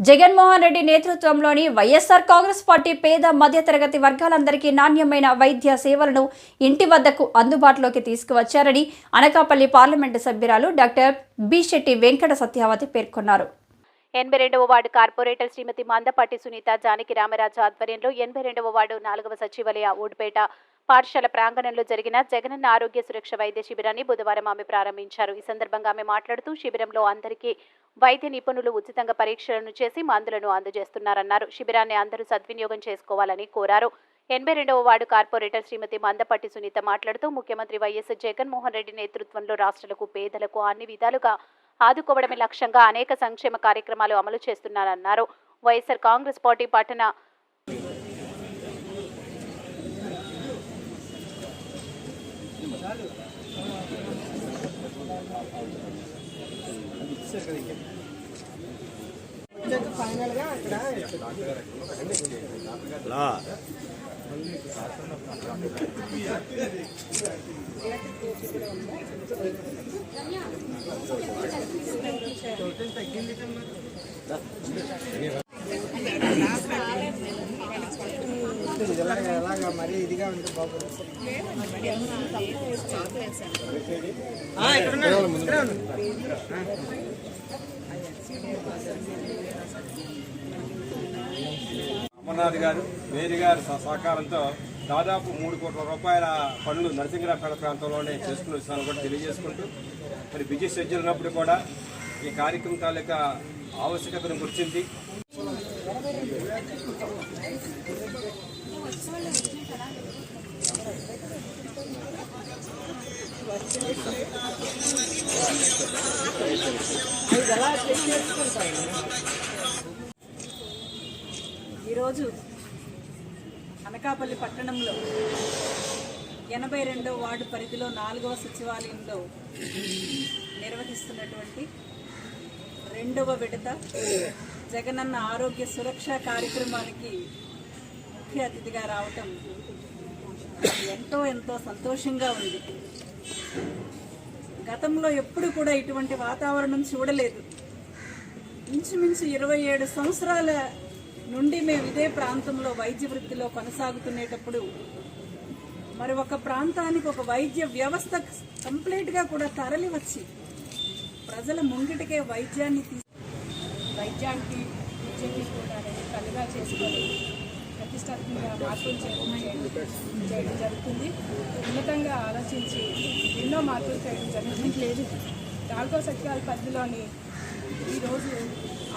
జగన్మోహన్ రెడ్డి నేతృత్వంలోని వైఎస్ఆర్ కాంగ్రెస్ పార్టీ పేద మధ్యతరగతి వర్గాలందరికీ నాణ్యమైన వైద్య సేవలను ఇంటి వద్దకు అందుబాటులోకి తీసుకువచ్చారని అనకాపల్లి పార్లమెంటు సభ్యురాలు డాక్టర్ బి శెట్టి వెంకట సత్యావతి పేర్కొన్నారు. 82వ వార్డు కార్పొరేటర్ శ్రీమతి మందపాటి సునీత జానకి రామరాజు ఆధ్వర్యంలో 82వ వార్డు 4వ సచివాలయ ఊడిపేట పాఠశాల ప్రాంగణంలో జరిగిన జగనన్న ఆరోగ్య సురక్ష వైద్య శిబిరాన్ని బుధవారం ఆమె ప్రారంభించారు. ఈ సందర్భంగా ఆమె మాట్లాడుతూ శిబిరంలో అందరికీ వైద్య నిపుణులు ఉచితంగా పరీక్షలను చేసి మందులను అందజేస్తున్నారన్నారు. శిబిరాన్ని అందరూ సద్వినియోగం చేసుకోవాలని కోరారు. 82వ వార్డు కార్పొరేటర్ శ్రీమతి మందపాటి సునీత మాట్లాడుతూ ముఖ్యమంత్రి వైఎస్ జగన్మోహన్ రెడ్డి నేతృత్వంలో రాష్ట్రాలకు పేదలకు అన్ని విధాలుగా ఆదుకోవడమే లక్ష్యంగా అనేక సంక్షేమ కార్యక్రమాలు అమలు చేస్తున్నారన్నారు. వైఎస్ఆర్ కాంగ్రెస్ పార్టీ పట్టణ మరి ఇదిగా ఉంది బాబు. అమర్నాథ్ గారు మేరీ గారి సహకారంతో దాదాపు 3 కోట్ల రూపాయల పనులు నరసింగరాపేట ప్రాంతంలోనే చేసుకుని వచ్చాను కూడా తెలియజేసుకుంటూ మరి బిజీ షెడ్యూల్ ఉన్నప్పుడు కూడా ఈ కార్యక్రమం తాలూకా ఆవశ్యకతను గుర్తించి ఈరోజు అనకాపల్లి పట్టణంలో 82వ వార్డు పరిధిలో 4వ సచివాలయంలో నిర్వహిస్తున్నటువంటి 2వ విడత జగనన్న ఆరోగ్య సురక్ష కార్యక్రమానికి ముఖ్య అతిథిగా రావటం ఎంతో సంతోషంగా ఉంది. గతంలో ఎప్పుడు కూడా ఇటువంటి వాతావరణం చూడలేదు. ఇంచుమించు 27 సంవత్సరాల నుండి మేము ఇదే ప్రాంతంలో వైద్య వృత్తిలో కొనసాగుతునేటప్పుడు మరి ఒక ప్రాంతానికి ఒక వైద్య వ్యవస్థ కంప్లీట్గా కూడా తరలి వచ్చి ప్రజల ముంగిటికే వైద్యానికి విద్యకి కూడా కలుగా చేసుకొని ప్రతిష్టాత్మకంగా మార్పులు చేయడం జరుగుతుంది. ఉన్నతంగా ఆలోచించి ఎన్నో మార్పులు చేయడం జరుగుతుంది. 4వ సచివాలయ పరిధిలోని ఈరోజు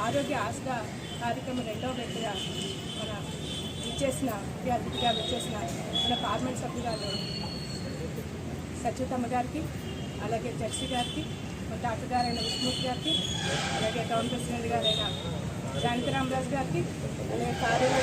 ఆరోగ్య ఆశగా కార్యక్రమం 2వ విడతగా మన అతిథిగా విచ్చేసిన మన పార్లమెంట్ సభ్యురాలు సత్యతమ్మ గారికి, అలాగే జడ్సీ గారికి, మన డాక్టర్ గారైన విష్ణుమూర్తి గారికి, అలాగే టౌన్ ప్రెసిడెంట్ గారైన జానకి రామరాజు గారికి, అలాగే